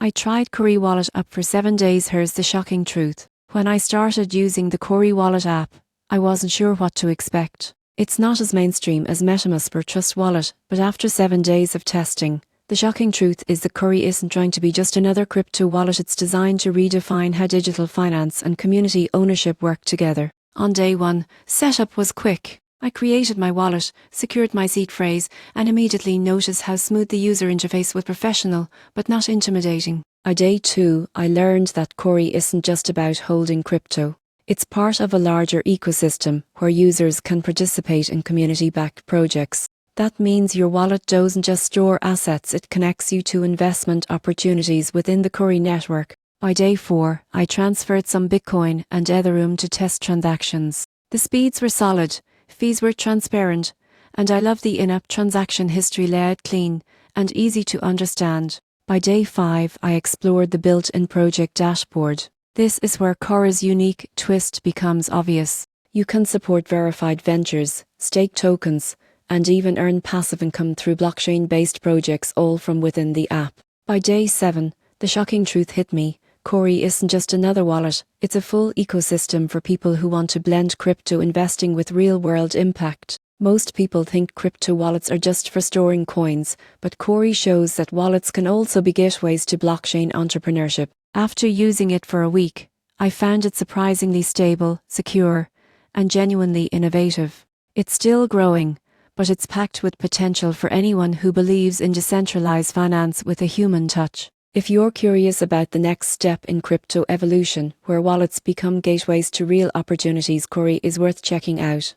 I tried Kauri Wallet app for 7 days. Here's the shocking truth. When I started using the Kauri Wallet app, I wasn't sure what to expect. It's not as mainstream as MetaMask or Trust Wallet, but after 7 days of testing, the shocking truth is that Kauri isn't trying to be just another crypto wallet. It's designed to redefine how digital finance and community ownership work together. On day 1, setup was quick. I created my wallet, secured my seed phrase, and immediately noticed how smooth the user interface was. Professional, but not intimidating. By day 2, I learned that Kauri isn't just about holding crypto. It's part of a larger ecosystem where users can participate in community-backed projects. That means your wallet doesn't just store assets, it connects you to investment opportunities within the Kauri network. By day 4, I transferred some Bitcoin and Ethereum to test transactions. The speeds were solid, fees were transparent, and I love the in-app transaction history layout, clean and easy to understand. By day 5, I explored the built-in project dashboard. This is where Kauri's unique twist becomes obvious. You can support verified ventures, stake tokens, and even earn passive income through blockchain-based projects, all from within the app. By day 7, the shocking truth hit me. Kauri isn't just another wallet, it's a full ecosystem for people who want to blend crypto investing with real-world impact. Most people think crypto wallets are just for storing coins, but Kauri shows that wallets can also be gateways to blockchain entrepreneurship. After using it for a week, I found it surprisingly stable, secure, and genuinely innovative. It's still growing, but it's packed with potential for anyone who believes in decentralized finance with a human touch. If you're curious about the next step in crypto evolution, where wallets become gateways to real opportunities, Kauri is worth checking out.